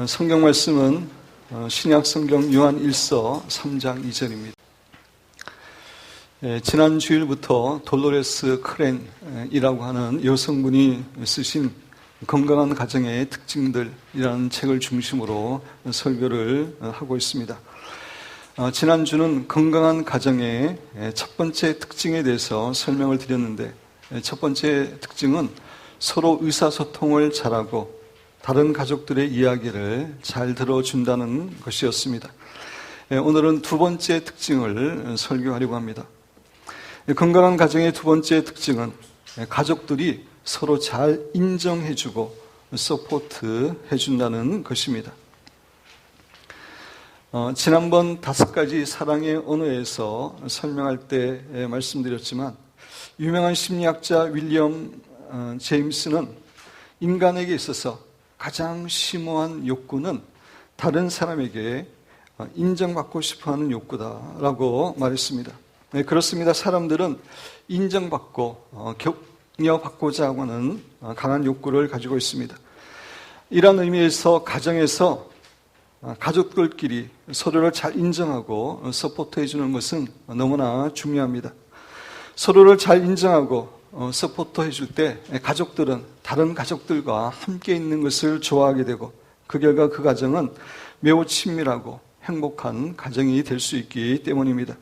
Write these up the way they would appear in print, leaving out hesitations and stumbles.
성경 말씀은 신약 성경 요한 1서 3장 2절입니다. 지난 주일부터 돌로레스 크렌이라고 하는 여성분이 쓰신 건강한 가정의 특징들이라는 책을 중심으로 설교를 하고 있습니다. 지난주는 건강한 가정의 첫 번째 특징에 대해서 설명을 드렸는데, 첫 번째 특징은 서로 의사소통을 잘하고 다른 가족들의 이야기를 잘 들어준다는 것이었습니다. 오늘은 두 번째 특징을 설교하려고 합니다. 건강한 가정의 두 번째 특징은 가족들이 서로 잘 인정해주고 서포트해준다는 것입니다. 지난번 5가지 사랑의 언어에서 설명할 때 말씀드렸지만, 유명한 심리학자 윌리엄 제임스는 인간에게 있어서 가장 심오한 욕구는 다른 사람에게 인정받고 싶어하는 욕구다라고 말했습니다. 네, 그렇습니다. 사람들은 인정받고 격려받고자 하는 강한 욕구를 가지고 있습니다. 이런 의미에서 가정에서 가족들끼리 서로를 잘 인정하고 서포트해 주는 것은 너무나 중요합니다. 서로를 잘 인정하고 서포트해 줄 때 가족들은 다른 가족들과 함께 있는 것을 좋아하게 되고, 그 결과 그 가정은 매우 친밀하고 행복한 가정이 될 수 있기 때문입니다.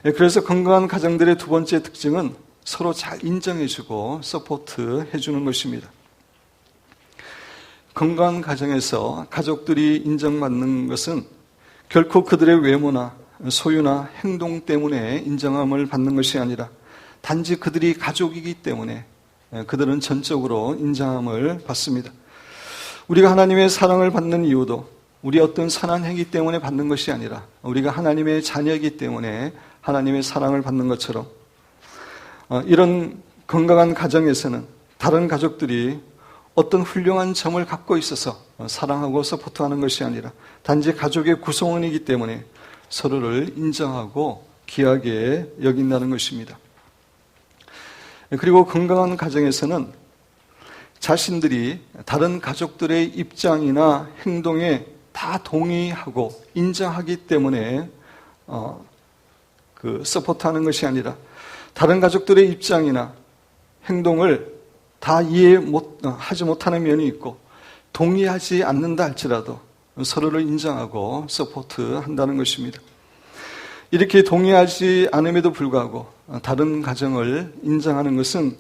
그래서 건강한 가정들의 두 번째 특징은 서로 잘 인정해 주고 서포트해 주는 것입니다. 건강한 가정에서 가족들이 인정받는 것은 결코 그들의 외모나 소유나 행동 때문에 인정함을 받는 것이 아니라 단지 그들이 가족이기 때문에 그들은 전적으로 인정함을 받습니다. 우리가 하나님의 사랑을 받는 이유도 우리 어떤 선한 행위 때문에 받는 것이 아니라 우리가 하나님의 자녀이기 때문에 하나님의 사랑을 받는 것처럼, 이런 건강한 가정에서는 다른 가족들이 어떤 훌륭한 점을 갖고 있어서 사랑하고 서포트하는 것이 아니라 단지 가족의 구성원이기 때문에 서로를 인정하고 귀하게 여긴다는 것입니다. 그리고 건강한 가정에서는 자신들이 다른 가족들의 입장이나 행동에 다 동의하고 인정하기 때문에 서포트하는 것이 아니라 다른 가족들의 입장이나 행동을 다 이해하지 못하는 면이 있고 동의하지 않는다 할지라도 서로를 인정하고 서포트한다는 것입니다. 이렇게 동의하지 않음에도 불구하고 다른 가정을 인정하는 것은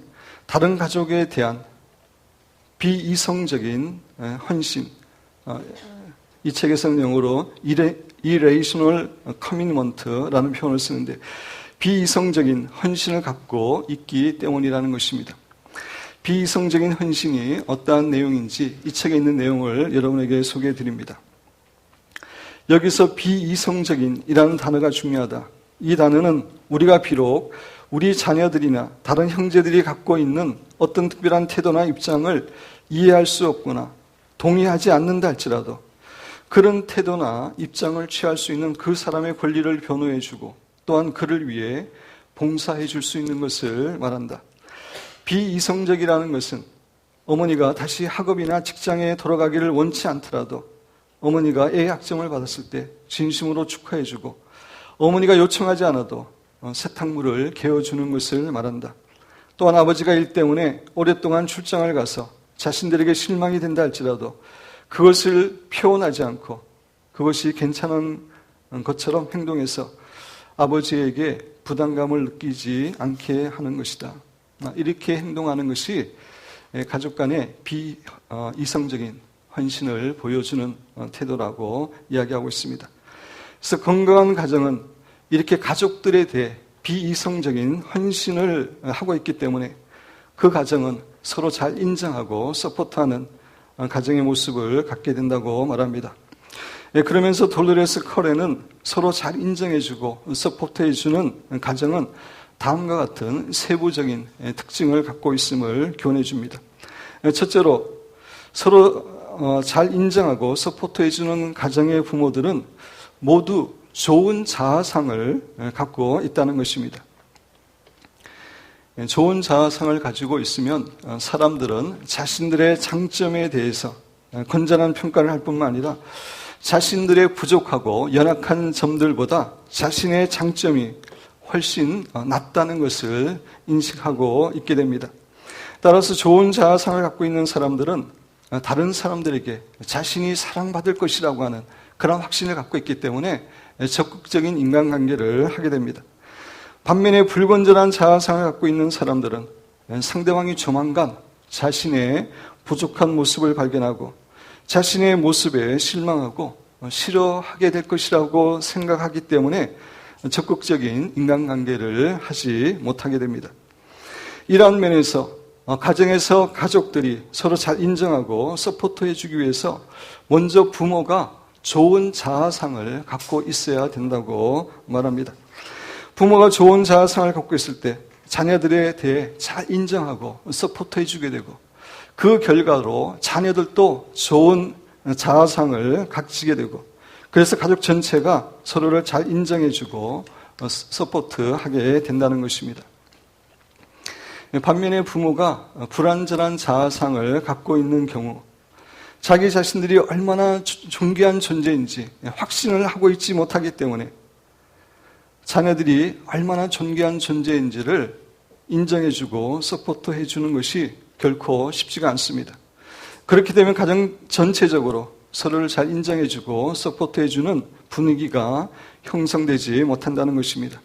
다른 가족에 대한 비이성적인 헌신, 이 책에서는 영어로 irrational commitment라는 표현을 쓰는데, 비이성적인 헌신을 갖고 있기 때문이라는 것입니다. 비이성적인 헌신이 어떠한 내용인지 이 책에 있는 내용을 여러분에게 소개해 드립니다. 여기서 비이성적인이라는 단어가 중요하다. 이 단어는 우리가 비록 우리 자녀들이나 다른 형제들이 갖고 있는 어떤 특별한 태도나 입장을 이해할 수 없거나 동의하지 않는다 할지라도 그런 태도나 입장을 취할 수 있는 그 사람의 권리를 변호해주고 또한 그를 위해 봉사해 줄 수 있는 것을 말한다. 비이성적이라는 것은 어머니가 다시 학업이나 직장에 돌아가기를 원치 않더라도 어머니가 애 학점을 받았을 때 진심으로 축하해주고, 어머니가 요청하지 않아도 세탁물을 개어주는 것을 말한다. 또한 아버지가 일 때문에 오랫동안 출장을 가서 자신들에게 실망이 된다 할지라도 그것을 표현하지 않고 그것이 괜찮은 것처럼 행동해서 아버지에게 부담감을 느끼지 않게 하는 것이다. 이렇게 행동하는 것이 가족 간의 비이성적인 헌신을 보여주는 태도라고 이야기하고 있습니다. 그래서 건강한 가정은 이렇게 가족들에 대해 비이성적인 헌신을 하고 있기 때문에 그 가정은 서로 잘 인정하고 서포트하는 가정의 모습을 갖게 된다고 말합니다. 그러면서 돌로레스 커렌은 서로 잘 인정해주고 서포트해주는 가정은 다음과 같은 세부적인 특징을 갖고 있음을 교훈해줍니다. 첫째로, 서로 잘 인정하고 서포트해주는 가정의 부모들은 모두 좋은 자아상을 갖고 있다는 것입니다. 좋은 자아상을 가지고 있으면 사람들은 자신들의 장점에 대해서 건전한 평가를 할 뿐만 아니라 자신들의 부족하고 연약한 점들보다 자신의 장점이 훨씬 낫다는 것을 인식하고 있게 됩니다. 따라서 좋은 자아상을 갖고 있는 사람들은 다른 사람들에게 자신이 사랑받을 것이라고 하는 그런 확신을 갖고 있기 때문에 적극적인 인간관계를 하게 됩니다. 반면에 불건전한 자아상을 갖고 있는 사람들은 상대방이 조만간 자신의 부족한 모습을 발견하고 자신의 모습에 실망하고 싫어하게 될 것이라고 생각하기 때문에 적극적인 인간관계를 하지 못하게 됩니다. 이러한 면에서 가정에서 가족들이 서로 잘 인정하고 서포트해 주기 위해서 먼저 부모가 좋은 자아상을 갖고 있어야 된다고 말합니다. 부모가 좋은 자아상을 갖고 있을 때 자녀들에 대해 잘 인정하고 서포트해 주게 되고 그 결과로 자녀들도 좋은 자아상을 갖추게 되고 그래서 가족 전체가 서로를 잘 인정해 주고 서포트하게 된다는 것입니다. 반면에 부모가 불완전한 자아상을 갖고 있는 경우 자기 자신들이 얼마나 존귀한 존재인지 확신을 하고 있지 못하기 때문에 자녀들이 얼마나 존귀한 존재인지를 인정해주고 서포트해주는 것이 결코 쉽지가 않습니다. 그렇게 되면 가정 전체적으로 서로를 잘 인정해주고 서포트해주는 분위기가 형성되지 못한다는 것입니다.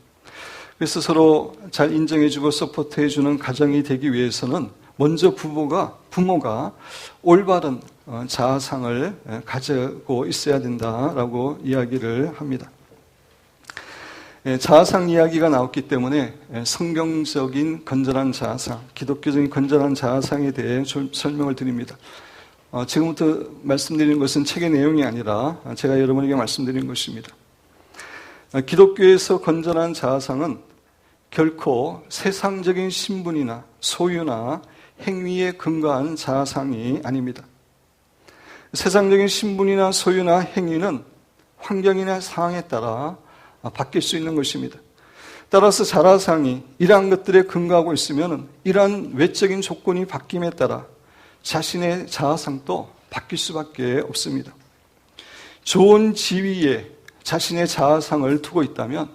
그래서 서로 잘 인정해주고 서포트해주는 가정이 되기 위해서는 먼저 부모가 올바른 자아상을 가지고 있어야 된다라고 이야기를 합니다. 자아상 이야기가 나왔기 때문에 성경적인 건전한 자아상, 기독교적인 건전한 자아상에 대해 설명을 드립니다. 지금부터 말씀드리는 것은 책의 내용이 아니라 제가 여러분에게 말씀드리는 것입니다. 기독교에서 건전한 자아상은 결코 세상적인 신분이나 소유나 행위에 근거한 자아상이 아닙니다. 세상적인 신분이나 소유나 행위는 환경이나 상황에 따라 바뀔 수 있는 것입니다. 따라서 자아상이 이러한 것들에 근거하고 있으면 이러한 외적인 조건이 바뀜에 따라 자신의 자아상도 바뀔 수밖에 없습니다. 좋은 지위에 자신의 자아상을 두고 있다면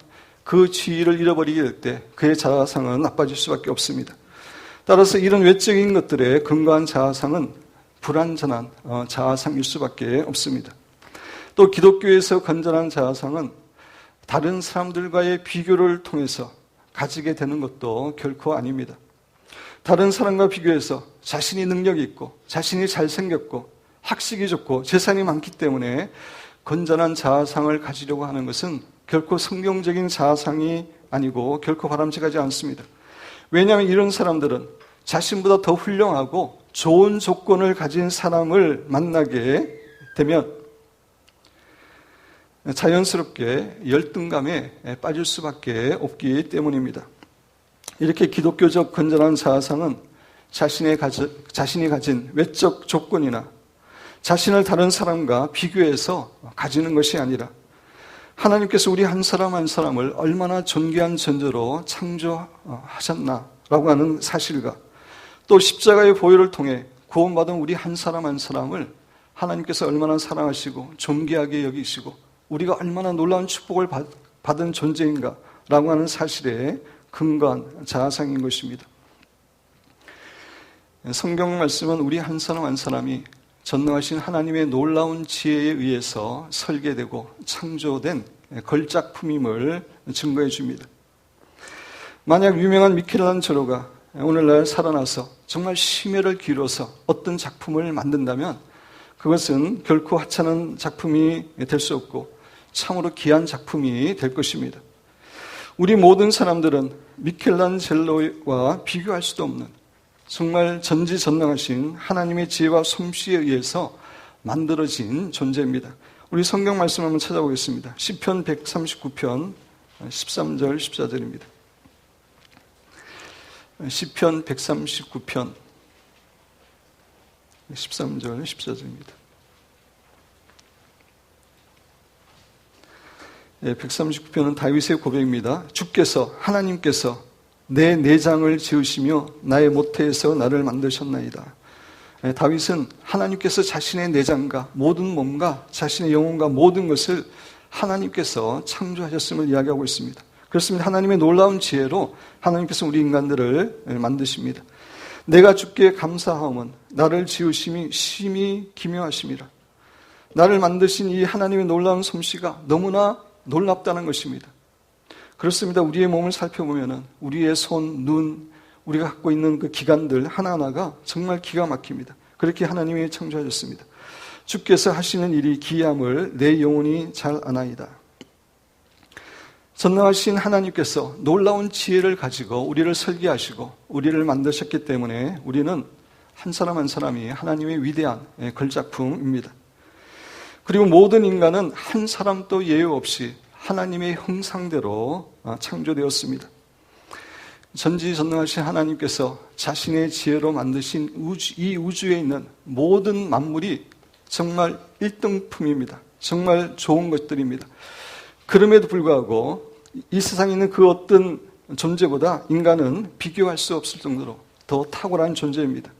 그 지위를 잃어버리게 될 때 그의 자아상은 나빠질 수밖에 없습니다. 따라서 이런 외적인 것들에 근거한 자아상은 불완전한 자아상일 수밖에 없습니다. 또 기독교에서 건전한 자아상은 다른 사람들과의 비교를 통해서 가지게 되는 것도 결코 아닙니다. 다른 사람과 비교해서 자신이 능력이 있고 자신이 잘생겼고 학식이 좋고 재산이 많기 때문에 건전한 자아상을 가지려고 하는 것은 결코 성경적인 자아상이 아니고 결코 바람직하지 않습니다. 왜냐하면 이런 사람들은 자신보다 더 훌륭하고 좋은 조건을 가진 사람을 만나게 되면 자연스럽게 열등감에 빠질 수밖에 없기 때문입니다. 이렇게 기독교적 건전한 자아상은 자신이 가진 외적 조건이나 자신을 다른 사람과 비교해서 가지는 것이 아니라 하나님께서 우리 한 사람 한 사람을 얼마나 존귀한 존재로 창조하셨나라고 하는 사실과 또 십자가의 보혈을 통해 구원받은 우리 한 사람 한 사람을 하나님께서 얼마나 사랑하시고 존귀하게 여기시고 우리가 얼마나 놀라운 축복을 받은 존재인가라고 하는 사실에 근거한 자아상인 것입니다. 성경 말씀은 우리 한 사람 한 사람이 전능하신 하나님의 놀라운 지혜에 의해서 설계되고 창조된 걸작품임을 증거해 줍니다. 만약 유명한 미켈란젤로가 오늘날 살아나서 정말 심혈을 기울여서 어떤 작품을 만든다면 그것은 결코 하찮은 작품이 될 수 없고 참으로 귀한 작품이 될 것입니다. 우리 모든 사람들은 미켈란젤로와 비교할 수도 없는 정말 전지전능하신 하나님의 지혜와 솜씨에 의해서 만들어진 존재입니다. 우리 성경 말씀 한번 찾아보겠습니다. 시편 139편 13절 14절입니다. 시편 139편 13절 14절입니다. 139편은 다윗의 고백입니다. 주께서 하나님께서 내 내장을 지으시며 나의 모태에서 나를 만드셨나이다. 다윗은 하나님께서 자신의 내장과 모든 몸과 자신의 영혼과 모든 것을 하나님께서 창조하셨음을 이야기하고 있습니다. 그렇습니다. 하나님의 놀라운 지혜로 하나님께서 우리 인간들을 만드십니다. 내가 주께 감사하오면 나를 지으심이 심히 기묘하심이라. 나를 만드신 이 하나님의 놀라운 솜씨가 너무나 놀랍다는 것입니다. 그렇습니다. 우리의 몸을 살펴보면 우리의 손, 눈, 우리가 갖고 있는 그 기관들 하나하나가 정말 기가 막힙니다. 그렇게 하나님이 창조하셨습니다. 주께서 하시는 일이 기이함을 내 영혼이 잘 아나이다. 전능하신 하나님께서 놀라운 지혜를 가지고 우리를 설계하시고 우리를 만드셨기 때문에 우리는 한 사람 한 사람이 하나님의 위대한 걸작품입니다. 그리고 모든 인간은 한 사람도 예외 없이 하나님의 형상대로 창조되었습니다. 전지전능하신 하나님께서 자신의 지혜로 만드신 이 우주에 있는 모든 만물이 정말 1등품입니다. 정말 좋은 것들입니다. 그럼에도 불구하고 이 세상에 있는 그 어떤 존재보다 인간은 비교할 수 없을 정도로 더 탁월한 존재입니다.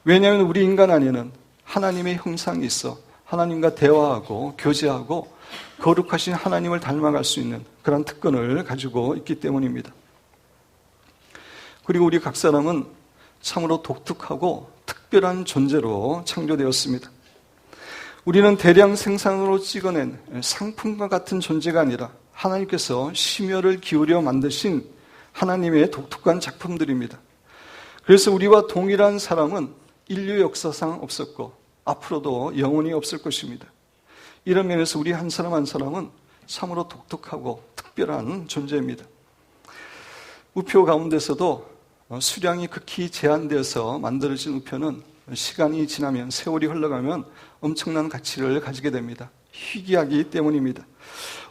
왜냐하면 우리 인간 안에는 하나님의 형상이 있어 하나님과 대화하고 교제하고 거룩하신 하나님을 닮아갈 수 있는 그런 특권을 가지고 있기 때문입니다. 그리고 우리 각 사람은 참으로 독특하고 특별한 존재로 창조되었습니다. 우리는 대량 생산으로 찍어낸 상품과 같은 존재가 아니라 하나님께서 심혈을 기울여 만드신 하나님의 독특한 작품들입니다. 그래서 우리와 동일한 사람은 인류 역사상 없었고 앞으로도 영원히 없을 것입니다. 이런 면에서 우리 한 사람 한 사람은 참으로 독특하고 특별한 존재입니다. 우표 가운데서도 수량이 극히 제한되어서 만들어진 우표는 시간이 지나면 세월이 흘러가면 엄청난 가치를 가지게 됩니다. 희귀하기 때문입니다.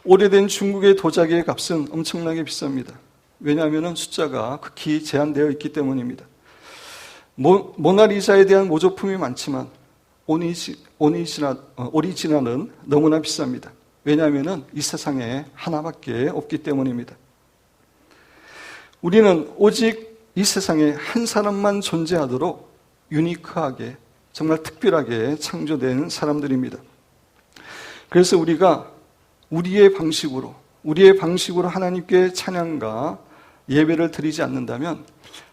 오래된 중국의 도자기의 값은 엄청나게 비쌉니다. 왜냐하면 숫자가 극히 제한되어 있기 때문입니다. 모나리자에 대한 모조품이 많지만 오리지널은 너무나 비쌉니다. 왜냐하면 이 세상에 하나밖에 없기 때문입니다. 우리는 오직 이 세상에 한 사람만 존재하도록 유니크하게 정말 특별하게 창조된 사람들입니다. 그래서 우리가 우리의 방식으로 하나님께 찬양과 예배를 드리지 않는다면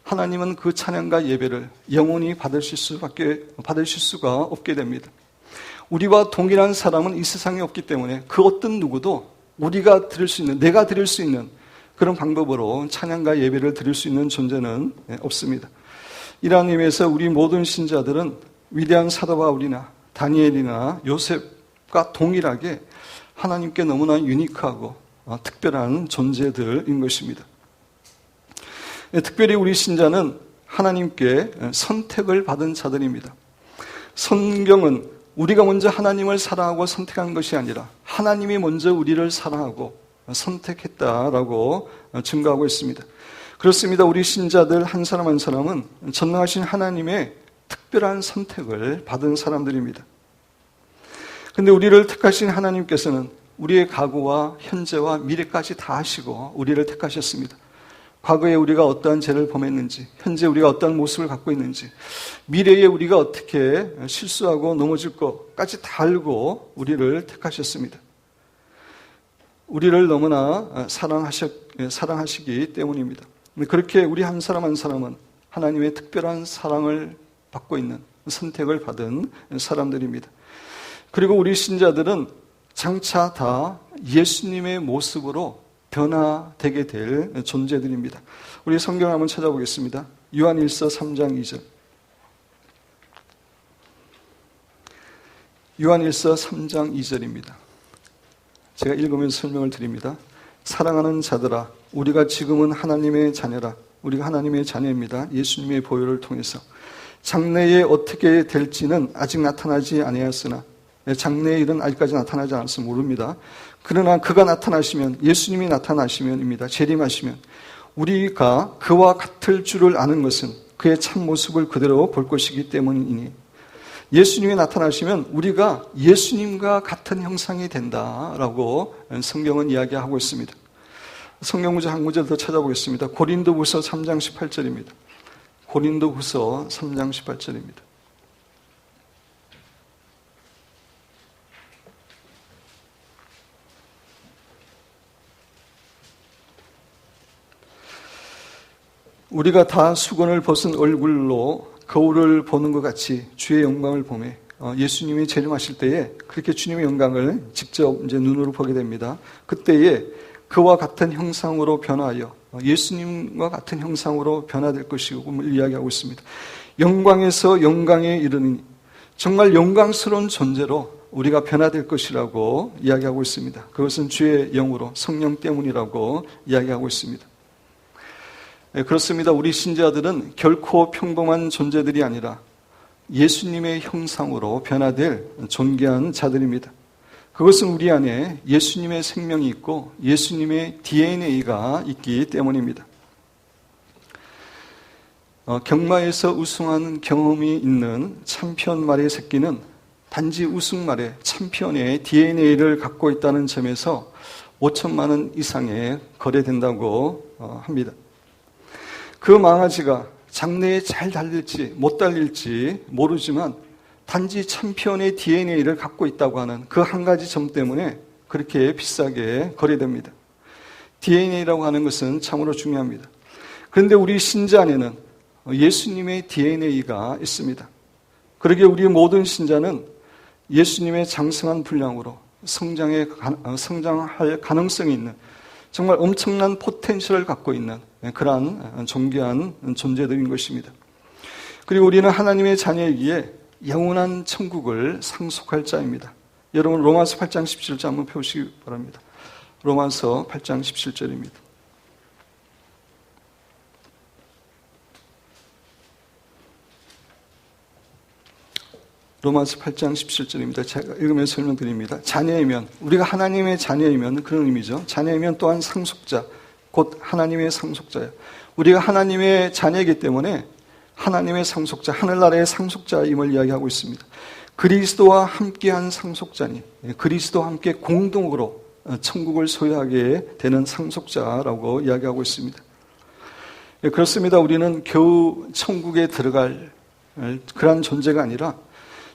하나님은 그 찬양과 예배를 영원히 받으실 수가 없게 됩니다. 우리와 동일한 사람은 이 세상에 없기 때문에 그 어떤 누구도 우리가 드릴 수 있는, 내가 드릴 수 있는 그런 방법으로 찬양과 예배를 드릴 수 있는 존재는 없습니다. 이러한 의미에서 우리 모든 신자들은 위대한 사도 바울이나 다니엘이나 요셉과 동일하게 하나님께 너무나 유니크하고 특별한 존재들인 것입니다. 특별히 우리 신자는 하나님께 선택을 받은 자들입니다. 성경은 우리가 먼저 하나님을 사랑하고 선택한 것이 아니라 하나님이 먼저 우리를 사랑하고 선택했다라고 증거하고 있습니다. 그렇습니다. 우리 신자들 한 사람 한 사람은 전능하신 하나님의 특별한 선택을 받은 사람들입니다. 그런데 우리를 택하신 하나님께서는 우리의 과거와 현재와 미래까지 다 아시고 우리를 택하셨습니다. 과거에 우리가 어떠한 죄를 범했는지, 현재 우리가 어떠한 모습을 갖고 있는지, 미래에 우리가 어떻게 실수하고 넘어질 것까지 다 알고 우리를 택하셨습니다. 우리를 너무나 사랑하시기 때문입니다. 그렇게 우리 한 사람 한 사람은 하나님의 특별한 사랑을 받고 있는 선택을 받은 사람들입니다. 그리고 우리 신자들은 장차 다 예수님의 모습으로 변화되게 될 존재들입니다. 우리 성경을 한번 찾아보겠습니다. 요한일서 3장 2절. 요한일서 3장 2절입니다. 제가 읽으면서 설명을 드립니다. 사랑하는 자들아, 우리가 지금은 하나님의 자녀라. 우리가 하나님의 자녀입니다. 예수님의 보혈을 통해서. 장래에 어떻게 될지는 아직 나타나지 아니하였으나, 장래의 일은 아직까지 나타나지 않아서 모릅니다. 그러나 그가 나타나시면, 예수님이 나타나시면입니다. 재림하시면 우리가 그와 같을 줄을 아는 것은 그의 참모습을 그대로 볼 것이기 때문이니, 예수님이 나타나시면 우리가 예수님과 같은 형상이 된다라고 성경은 이야기하고 있습니다. 성경 구절 한 구절 더 찾아보겠습니다. 고린도후서 3장 18절입니다. 고린도후서 3장 18절입니다. 우리가 다 수건을 벗은 얼굴로 거울을 보는 것 같이 주의 영광을 보매 예수님이 재림하실 때에 그렇게 주님의 영광을 직접 이제 눈으로 보게 됩니다. 그때에 그와 같은 형상으로 변화하여 예수님과 같은 형상으로 변화될 것임을 이야기하고 있습니다. 영광에서 영광에 이르니 정말 영광스러운 존재로 우리가 변화될 것이라고 이야기하고 있습니다. 그것은 주의 영으로 성령 때문이라고 이야기하고 있습니다. 네, 그렇습니다. 우리 신자들은 결코 평범한 존재들이 아니라 예수님의 형상으로 변화될 존귀한 자들입니다. 그것은 우리 안에 예수님의 생명이 있고 예수님의 DNA가 있기 때문입니다. 경마에서 우승한 경험이 있는 참피언 말의 새끼는 단지 우승말의 참피언의 DNA를 갖고 있다는 점에서 5천만 원 이상에 거래된다고 합니다. 그 망아지가 장래에 잘 달릴지 못 달릴지 모르지만 단지 참피언의 DNA를 갖고 있다고 하는 그 한 가지 점 때문에 그렇게 비싸게 거래됩니다. DNA라고 하는 것은 참으로 중요합니다. 그런데 우리 신자 안에는 예수님의 DNA가 있습니다. 그러기에 우리 모든 신자는 예수님의 장성한 분량으로 성장할 가능성이 있는 정말 엄청난 포텐셜을 갖고 있는 그러한 존귀한 존재들인 것입니다. 그리고 우리는 하나님의 자녀이기에 영원한 천국을 상속할 자입니다. 여러분 로마서 8장 17절 한번 펴보시기 바랍니다. 로마서 8장 17절입니다. 로마서 8장 17절입니다. 제가 읽으면서 설명드립니다. 자녀이면, 우리가 하나님의 자녀이면 그런 의미죠. 자녀이면 또한 상속자, 곧 하나님의 상속자예요. 우리가 하나님의 자녀이기 때문에 하나님의 상속자, 하늘나라의 상속자임을 이야기하고 있습니다. 그리스도와 함께한 상속자니, 그리스도와 함께 공동으로 천국을 소유하게 되는 상속자라고 이야기하고 있습니다. 그렇습니다. 우리는 겨우 천국에 들어갈 그런 존재가 아니라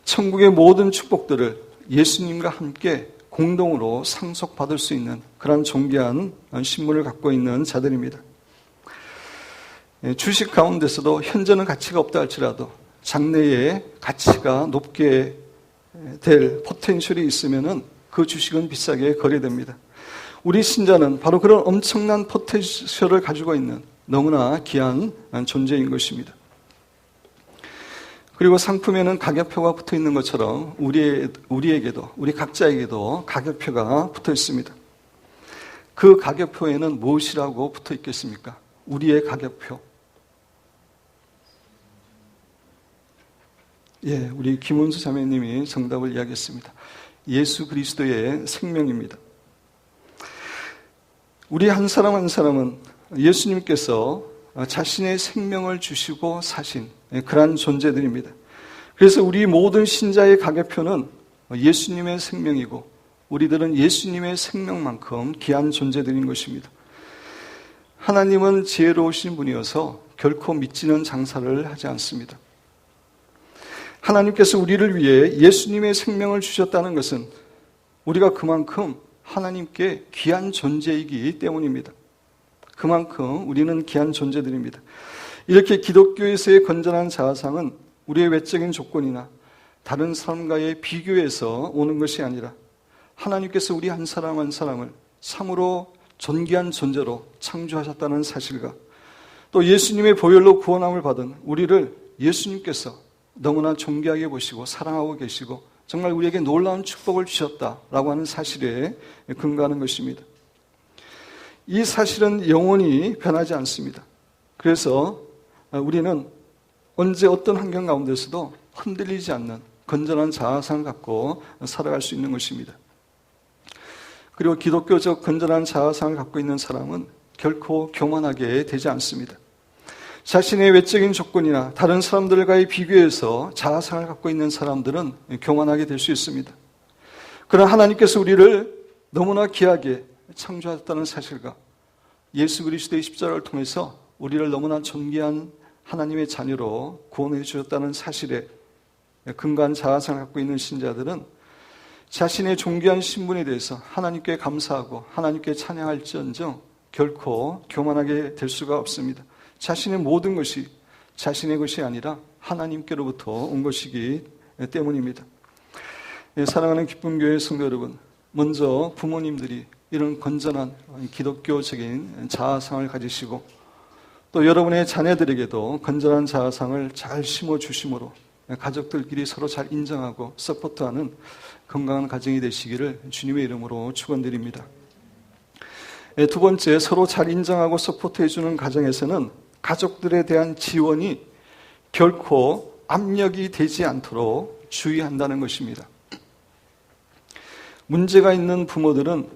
천국의 모든 축복들을 예수님과 함께 공동으로 상속받을 수 있는 그런 존귀한 신분을 갖고 있는 자들입니다. 주식 가운데서도 현재는 가치가 없다 할지라도 장래에 가치가 높게 될 포텐셜이 있으면 그 주식은 비싸게 거래됩니다. 우리 신자는 바로 그런 엄청난 포텐셜을 가지고 있는 너무나 귀한 존재인 것입니다. 그리고 상품에는 가격표가 붙어 있는 것처럼 우리에게도, 우리 각자에게도 가격표가 붙어 있습니다. 그 가격표에는 무엇이라고 붙어 있겠습니까? 우리의 가격표. 예, 우리 김은수 자매님이 정답을 이야기했습니다. 예수 그리스도의 생명입니다. 우리 한 사람 한 사람은 예수님께서 자신의 생명을 주시고 사신 그러한 존재들입니다. 그래서 우리 모든 신자의 가격표는 예수님의 생명이고 우리들은 예수님의 생명만큼 귀한 존재들인 것입니다. 하나님은 지혜로우신 분이어서 결코 미치는 장사를 하지 않습니다. 하나님께서 우리를 위해 예수님의 생명을 주셨다는 것은 우리가 그만큼 하나님께 귀한 존재이기 때문입니다. 그만큼 우리는 귀한 존재들입니다. 이렇게 기독교에서의 건전한 자아상은 우리의 외적인 조건이나 다른 사람과의 비교에서 오는 것이 아니라 하나님께서 우리 한 사람 한 사람을 참으로 존귀한 존재로 창조하셨다는 사실과 또 예수님의 보혈로 구원함을 받은 우리를 예수님께서 너무나 존귀하게 보시고 사랑하고 계시고 정말 우리에게 놀라운 축복을 주셨다라고 하는 사실에 근거하는 것입니다. 이 사실은 영원히 변하지 않습니다. 그래서 우리는 언제 어떤 환경 가운데서도 흔들리지 않는 건전한 자아상을 갖고 살아갈 수 있는 것입니다. 그리고 기독교적 건전한 자아상을 갖고 있는 사람은 결코 교만하게 되지 않습니다. 자신의 외적인 조건이나 다른 사람들과의 비교해서 자아상을 갖고 있는 사람들은 교만하게 될 수 있습니다. 그러나 하나님께서 우리를 너무나 귀하게 창조하셨다는 사실과 예수 그리스도의 십자가를 통해서 우리를 너무나 존귀한 하나님의 자녀로 구원해 주셨다는 사실에 근거한 자아상을 갖고 있는 신자들은 자신의 존귀한 신분에 대해서 하나님께 감사하고 하나님께 찬양할지언정 결코 교만하게 될 수가 없습니다. 자신의 모든 것이 자신의 것이 아니라 하나님께로부터 온 것이기 때문입니다. 사랑하는 기쁨교회 성도 여러분, 먼저 부모님들이 이런 건전한 기독교적인 자아상을 가지시고 또 여러분의 자녀들에게도 건전한 자아상을 잘 심어주심으로 가족들끼리 서로 잘 인정하고 서포트하는 건강한 가정이 되시기를 주님의 이름으로 축원드립니다. 두 번째, 서로 잘 인정하고 서포트해주는 가정에서는 가족들에 대한 지원이 결코 압력이 되지 않도록 주의한다는 것입니다. 문제가 있는 부모들은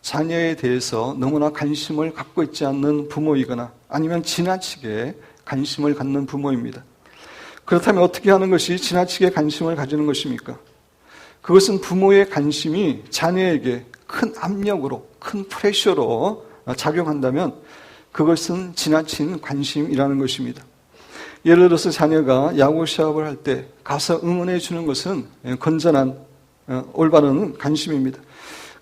자녀에 대해서 너무나 관심을 갖고 있지 않는 부모이거나 아니면 지나치게 관심을 갖는 부모입니다. 그렇다면 어떻게 하는 것이 지나치게 관심을 가지는 것입니까? 그것은 부모의 관심이 자녀에게 큰 압력으로, 큰 프레셔로 작용한다면 그것은 지나친 관심이라는 것입니다. 예를 들어서 자녀가 야구 시합을 할 때 가서 응원해 주는 것은 건전한 올바른 관심입니다.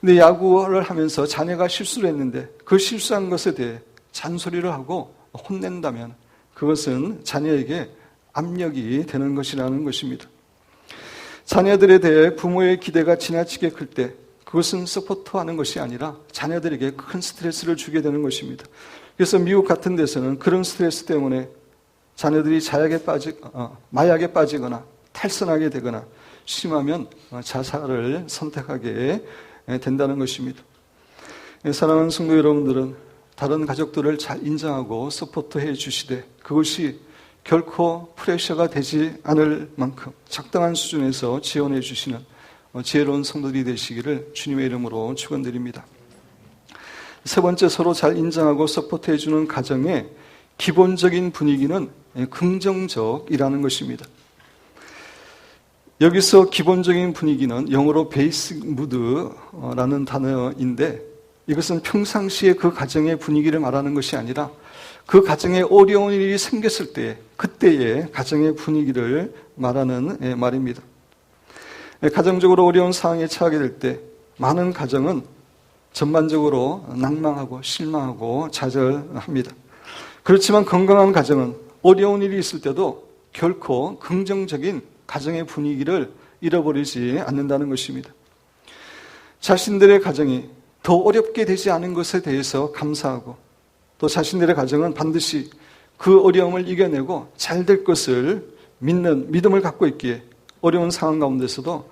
근데 야구를 하면서 자녀가 실수를 했는데 그 실수한 것에 대해 잔소리를 하고 혼낸다면 그것은 자녀에게 압력이 되는 것이라는 것입니다. 자녀들에 대해 부모의 기대가 지나치게 클 때 그것은 서포트하는 것이 아니라 자녀들에게 큰 스트레스를 주게 되는 것입니다. 그래서 미국 같은 데서는 그런 스트레스 때문에 자녀들이 마약에 빠지거나 탈선하게 되거나 심하면 자살을 선택하게 된다는 것입니다. 사랑하는 성도 여러분들은 다른 가족들을 잘 인정하고 서포트해 주시되 그것이 결코 프레셔가 되지 않을 만큼 적당한 수준에서 지원해 주시는 지혜로운 성도들이 되시기를 주님의 이름으로 축원드립니다. 세 번째, 서로 잘 인정하고 서포트해 주는 가정의 기본적인 분위기는 긍정적이라는 것입니다. 여기서 기본적인 분위기는 영어로 베이직 무드라는 단어인데 이것은 평상시에 그 가정의 분위기를 말하는 것이 아니라 그 가정에 어려운 일이 생겼을 때 그때의 가정의 분위기를 말하는 말입니다. 가정적으로 어려운 상황에 처하게 될 때 많은 가정은 전반적으로 낭망하고 실망하고 좌절합니다. 그렇지만 건강한 가정은 어려운 일이 있을 때도 결코 긍정적인 가정의 분위기를 잃어버리지 않는다는 것입니다. 자신들의 가정이 더 어렵게 되지 않은 것에 대해서 감사하고 또 자신들의 가정은 반드시 그 어려움을 이겨내고 잘 될 것을 믿는 믿음을 갖고 있기에 어려운 상황 가운데서도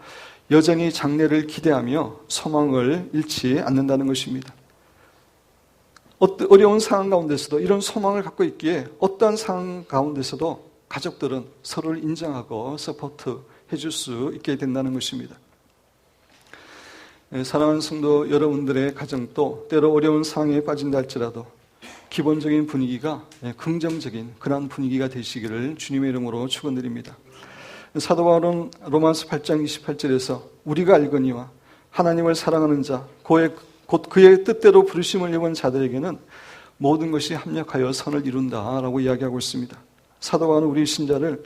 여전히 장래를 기대하며 소망을 잃지 않는다는 것입니다. 어려운 상황 가운데서도 이런 소망을 갖고 있기에 어떠한 상황 가운데서도 가족들은 서로를 인정하고 서포트해 줄 수 있게 된다는 것입니다. 사랑하는 성도 여러분들의 가정도 때로 어려운 상황에 빠진다 할지라도 기본적인 분위기가 긍정적인 그러한 분위기가 되시기를 주님의 이름으로 축원드립니다. 사도 바울은 로마서 8장 28절에서 우리가 알거니와 하나님을 사랑하는 자 곧 그의 뜻대로 부르심을 입은 자들에게는 모든 것이 합력하여 선을 이룬다라고 이야기하고 있습니다. 사도 바울은 우리 신자를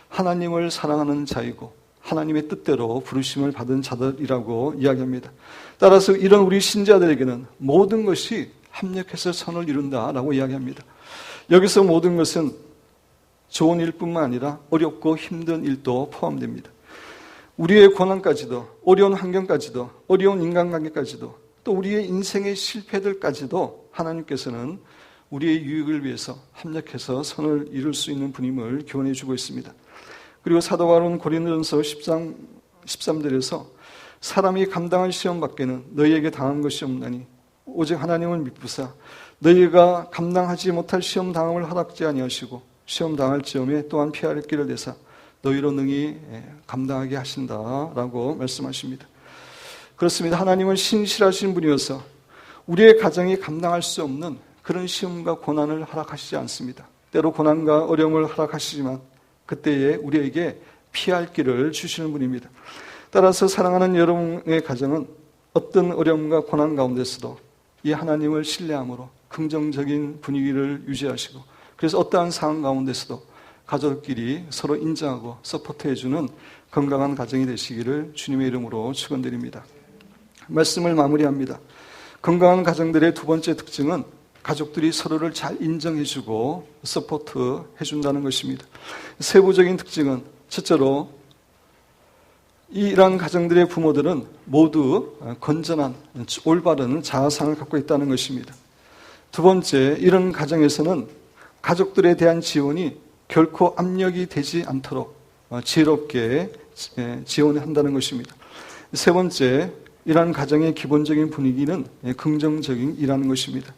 하나님을 사랑하는 자이고 하나님의 뜻대로 부르심을 받은 자들이라고 이야기합니다. 따라서 이런 우리 신자들에게는 모든 것이 합력해서 선을 이룬다라고 이야기합니다. 여기서 모든 것은 좋은 일뿐만 아니라 어렵고 힘든 일도 포함됩니다. 우리의 고난까지도 어려운 환경까지도 어려운 인간관계까지도 또 우리의 인생의 실패들까지도 하나님께서는 우리의 유익을 위해서 합력해서 선을 이룰 수 있는 분임을 교훈해 주고 있습니다. 그리고 사도 바울은 고린도전서 10장 13절에서 사람이 감당할 시험 밖에는 너희에게 당한 것이 없나니 오직 하나님을 믿부사 너희가 감당하지 못할 시험 당함을 허락지 아니하시고 시험 당할지엄에 또한 피할 길을 내사 너희로 능히 감당하게 하신다라고 말씀하십니다. 그렇습니다. 하나님은 신실하신 분이어서 우리의 가정이 감당할 수 없는 그런 시험과 고난을 허락하시지 않습니다. 때로 고난과 어려움을 허락하시지만 그때에 우리에게 피할 길을 주시는 분입니다. 따라서 사랑하는 여러분의 가정은 어떤 어려움과 고난 가운데서도 이 하나님을 신뢰함으로 긍정적인 분위기를 유지하시고 그래서 어떠한 상황 가운데서도 가족끼리 서로 인정하고 서포트해주는 건강한 가정이 되시기를 주님의 이름으로 축원드립니다. 말씀을 마무리합니다. 건강한 가정들의 두 번째 특징은 가족들이 서로를 잘 인정해주고 서포트해준다는 것입니다. 세부적인 특징은 첫째로 이러한 가정들의 부모들은 모두 건전한 올바른 자아상을 갖고 있다는 것입니다. 두 번째, 이런 가정에서는 가족들에 대한 지원이 결코 압력이 되지 않도록 지혜롭게 지원한다는 것입니다. 세 번째, 이러한 가정의 기본적인 분위기는 긍정적인이라는 것입니다.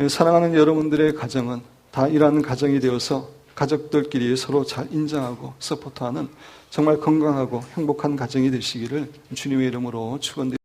사랑하는 여러분들의 가정은 다 이러한 가정이 되어서 가족들끼리 서로 잘 인정하고 서포트하는 정말 건강하고 행복한 가정이 되시기를 주님의 이름으로 축원드립니다.